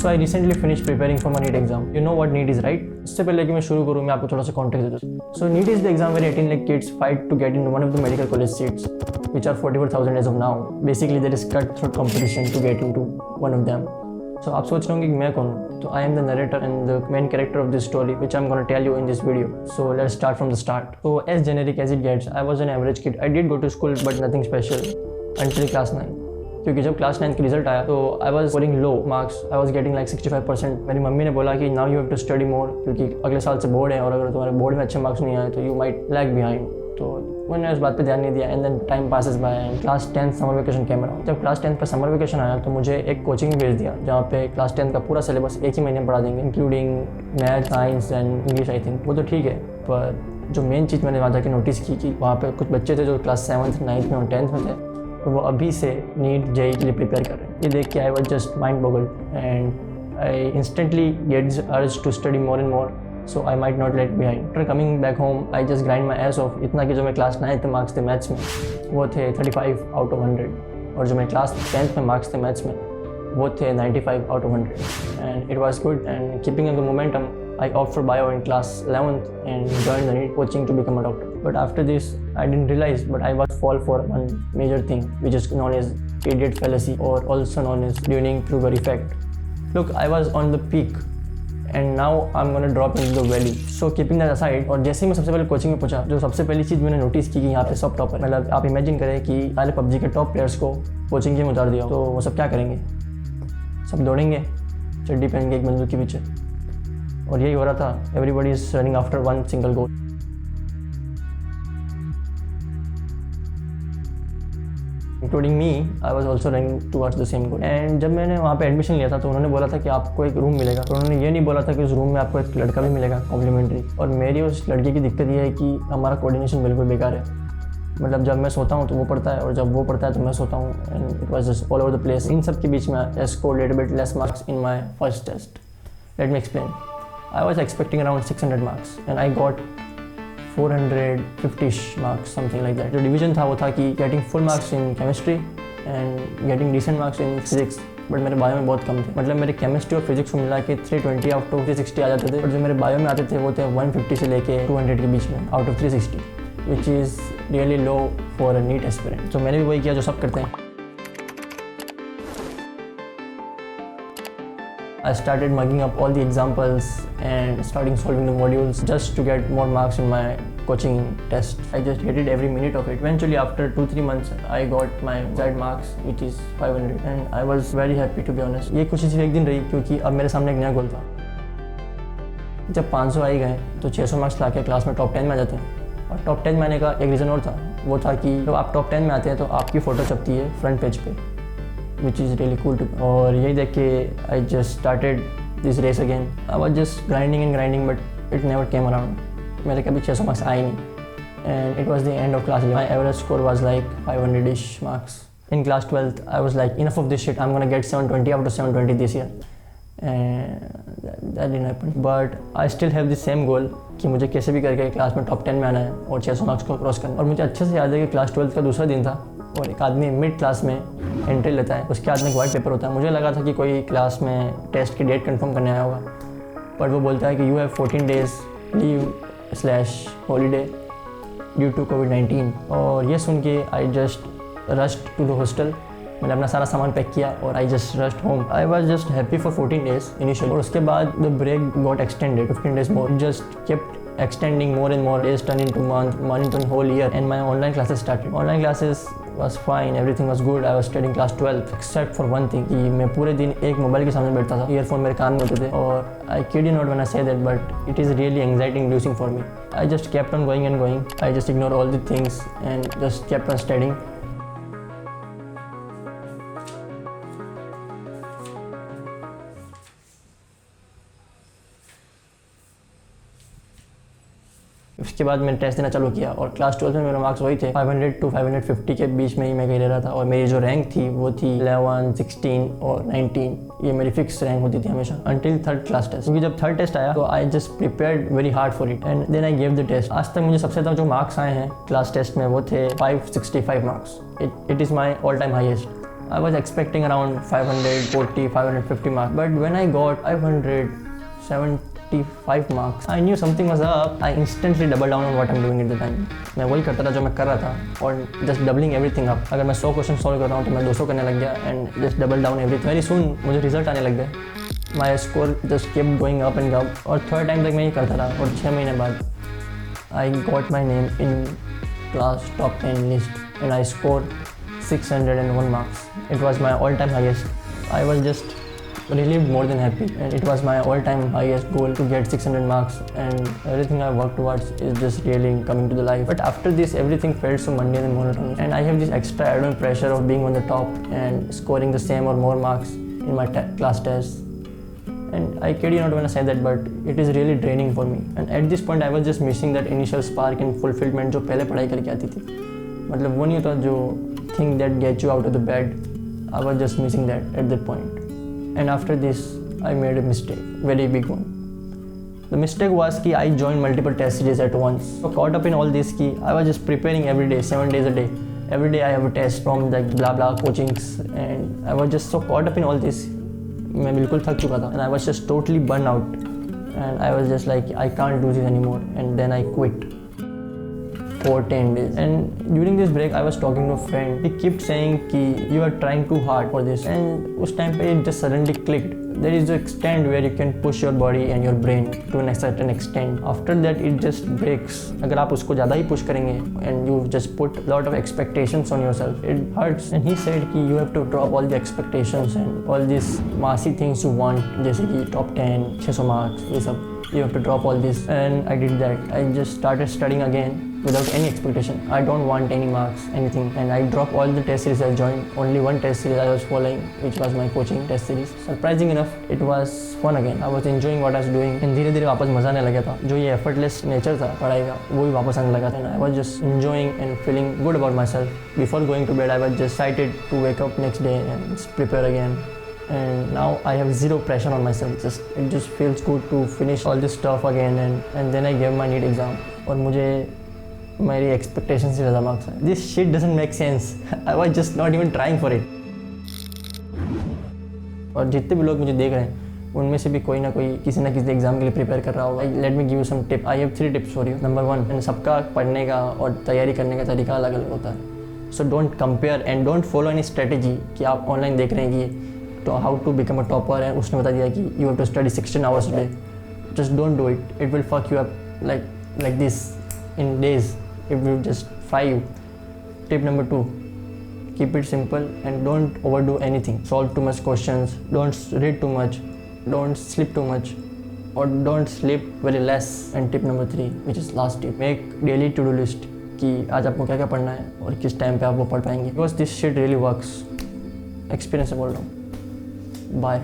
So I recently finished preparing for my NEET exam. You know what NEET is, right? इससे पहले कि मैं शुरू करूँ मैं आपको थोड़ा सा context देता हूँ. So NEET is the exam where 18 lakh kids fight to get into one of the medical college seats, which are 44,000 as of now. Basically there is cutthroat competition to get into one of them. So आप सोच रहे होंगे कि मैं कौन हूँ? तो I am the narrator and the main character of this story, which I'm gonna tell you in this video. So let's start from the start. So as generic as it gets, I was an average kid. I did go to school but nothing special until class 9. क्योंकि जब class 9 की result आया तो I was scoring low marks. I was getting like 65%. मेरी mummy ने बोला कि now you have to study more, क्योंकि अगले साल से बोर्ड है और अगर तुम्हारे बोर्ड में अच्छे मार्क्स नहीं आए तो यू माइट लैग बिहाइंड. तो मैंने उस बात पे ध्यान नहीं दिया. And then time passes by and class 10 summer vacation came around. जब क्लास 10 का समर वेकेशन आया तो मुझे एक कोचिंग भेज दिया जहाँ पे क्लास 10 का पूरा सिलेबस एक ही महीने में पढ़ा देंगे, including math, science and English. I think वो तो ठीक है, पर जो मेन चीज़ मैंने वहाँ जाके नोटिस की कि वहाँ पे कुछ बच्चे थे जो क्लास 7th 9th में और 10th में थे, तो वो अभी से नीट जेई के लिए प्रिपेयर कर रहे हैं. ये देख के I was just mind boggled and I instantly gets urge to study more and more, so I might not let behind. After coming back home I just grind my ass off. इतना कि जो मैं class 9th marks थे maths में वो थे 35 out of 100, और जो मैं क्लास 10th में मार्क्स थे मैथ्स में वो थे 95 out of 100. And it was good and keeping in the momentum I opted for bio in class 11th and joined the NEET coaching to become a doctor. But after this, I didn't realize, but I was fall for one major thing, which is known as idiot fallacy, or also known as Dunning-Kruger effect. Look, I was on the peak, and now I'm gonna drop into the valley. So keeping that aside, और जैसे ही मैं सबसे पहले coaching में पहुंचा, जो सबसे पहली चीज़ मैंने नोटिस की कि यहाँ पे सब टॉपर, मतलब आप इमेजिन करें कि सारे PUBG के टॉप प्लेयर्स को कोचिंग में उतार दिया, तो वो सब क्या करेंगे? सब दौड़ेंगे चड्डी पहन के एक बंदूक के पीछे, और यही हो रहा था. Everybody is running after one single goal. Including me, I was also running towards the same goal. And जब मैंने वहाँ पे एडमिशन लिया था तो उन्होंने बोला था कि आपको एक रूम मिलेगा, तो उन्होंने ये नहीं बोला था कि उस रूम में आपको एक लड़का भी मिलेगा कॉम्प्लीमेंट्री. और मेरी उस लड़के की दिक्कत ये है कि हमारा कोऑर्डिनेशन बिल्कुल बेकार है. मतलब जब मैं सोता हूँ तो वो पढ़ता है, और जब वो पढ़ता है तो मैं सोता हूँ, and it was just all over the place. इन सब के बीच में I scored little bit less marks in my first test. Let me explain. I was expecting around 600 marks and I got 450 marks, something like that. जो division था वो था कि getting full marks in chemistry and getting decent marks in physics, but मेरे bio में बहुत कम थे. मतलब मेरे केमिस्ट्री और फिजिक्स को मिला के 320 आउट ऑफ 360 आ जाते थे, और जो मेरे बायो में आते थे वो थे 150 से लेके 200 के बीच में out of 360, which is really low for a NEET aspirant. तो मैंने भी वही किया जो सब करते हैं. I started mugging up all the examples and starting solving the modules just to get more marks in my coaching test. I just hated every minute of it. Eventually, after 2-3 months, I got my desired marks, which is 500, and I was very happy to be honest. ये खुशी सिर्फ एक दिन रही क्योंकि अब मेरे सामने एक नया गोल था. जब 500 आ ही गए तो 600 मार्क्स ला के क्लास में टॉप 10 में आ जाते हैं. और टॉप 10 में आने का एक रीज़न और था, वो था कि जब आप टॉप 10 में आते हैं तो आपकी फ़ोटो छपती है फ्रंट पेज पे, which is really cool to. और यही देख के I just started this race again. I was just grinding and grinding, but it never came around. मेरे कभी 600 मार्क्स आए नहीं. And it was the end of class 11. My average score was like 500-ish marks. In class 12th, I was like, enough of this shit. I'm gonna get 720 out of 720 this year. And that didn't happen. But I still have the same goal कि मुझे कैसे भी करके class में top 10 में आना है और 600 मार्क्स को क्रॉस करना. और मुझे अच्छे से याद है कि क्लास 12th का दूसरा दिन था और एक आदमी मिड क्लास में एंट्री लेता है. उसके हाथ में एक वाइट पेपर होता है. मुझे लगा था कि कोई क्लास में टेस्ट की डेट कंफर्म करने आया होगा, पर वो बोलता है कि you have 14 days leave holiday due to COVID-19. और ये सुन के I just rushed to the hostel. मैंने अपना सारा सामान पैक किया और I just rushed home. I was just happy for 14 days initially, और उसके बाद the break got extended 15 days more. Just kept extending more and more. Days turned into month into whole year, and my online classes started. Online classes was fine, everything was good. I was studying class 12 except for one thing कि मैं पूरे दिन एक mobile के सामने बैठता था. Earphone मेरे कान में होते थे, और I kid you not when I say that, but it is really anxiety inducing for me. I just kept on going and going. I just ignored all the things and just kept on studying. उसके बाद मैंने test देना चालू किया, और class 12 में मेरे marks वही थे 500 to 550 के बीच में ही मैं कहीं रह रहा था. और मेरी जो रैंक थी वो थी 11, 16 और 19. ये मेरी फिक्स रैंक होती थी हमेशा अंटिल थर्ड क्लास टेस्ट. क्योंकि जब थर्ड टेस्ट आया तो I just prepared very hard for it and then I gave the test. आज तक मुझे सबसे ज़्यादा जो मार्क्स आए हैं क्लास टेस्ट में वो थे 565 marks. It is my all time highest. I was expecting around 540, 550 marks, but when I got 575 marks, I knew something was up. I instantly doubled down on what I'm doing at the time. मैं वही करता था जो मैं कर रहा था और just doubling everything up. अगर मैं 100 क्वेश्चन सॉल्व कर रहा हूँ तो मैं 200 करने लग गया and just double down everything. Very soon मुझे रिजल्ट आने लग गए. My score just kept going up and up. और थर्ड टाइम तक मैं ये करता रहा और 6 महीने बाद I got my name in class top 10 list and I scored 601 marks. It was my all-time highest. I was just relieved, more than happy, and it was my all-time highest goal to get 600 marks, and everything I worked towards is just really coming to the life. But after this, everything felt so mundane and monotonous, and I have this extra added pressure of being on the top and scoring the same or more marks in my class tests. And I kid you not when I say that, but it is really draining for me. And at this point, I was just missing that initial spark and fulfillment जो पहले पढ़ाई करके आती थी. मतलब वो नहीं होता जो thing that gets you out of the bed. I was just missing that at that point. And after this, I made a mistake, very big one. The mistake was that I joined multiple test series at once. So caught up in all this, I was just preparing every day, 7 days a day. Every day I have a test from like blah blah coachings, and I was just so caught up in all this. मैं बिल्कुल थक चुका था, and I was just totally burned out, and I was just like I can't do this anymore, and then I quit for 10 days. And during this break I was talking to a friend. He kept saying कि you are trying too hard for this, and उस time पे it just suddenly clicked. There is an extent where you can push your body and your brain to a certain extent. After that it just breaks. अगर आप उसको ज़्यादा ही push करेंगे and you just put a lot of expectations on yourself, it hurts. And he said कि you have to drop all the expectations and all these massive things you want, जैसे कि top 10, 600 marks, ये सब. You have to drop all this, and I did that. I just started studying again without any expectation. I don't want any marks, anything, and I dropped all the test series I joined. Only one test series I was following, which was my coaching test series. Surprising enough, it was fun again. I was enjoying what I was doing, and धीरे धीरे वापस मज़ा आने लगा था. जो ये effortless nature था पढ़ाई का, वो भी वापस आने लगा था. And I was just enjoying and feeling good about myself. Before going to bed, I was just excited to wake up next day and prepare again. And now I have zero pressure on myself. It just feels good to finish all this stuff again, and then I gave my NEET exam. और मुझे मेरी expectations से ज़्यादा marks आए. This shit doesn't make sense. I was just not even trying for it. और जितने भी लोग मुझे देख रहे हैं उनमें से भी कोई ना कोई किसी ना किसी एग्जाम के लिए प्रिपेयर कर रहा होगा. Let me give you some tips. I have 3 tips for you. Number 1, सबका पढ़ने का और तैयारी करने का तरीका अलग अलग होता है. So don't compare and don't follow any strategy कि आप ऑनलाइन देख रहे हैं कि तो how to become a topper है, उसने बता दिया कि you have to study 16 hours a day. Just don't do it. It will fuck you up like this in days. It will just fry you. Tip number 2, keep it simple and don't overdo anything. Solve too much questions, don't read too much, don't sleep too much, or don't sleep very less. And tip number 3, which is last tip, make daily to-do list कि आज आपको क्या क्या पढ़ना है और किस time पे आप वो पढ़ पाएंगे. Because this shit really works. Experience से बोल रहा हूँ. Bye.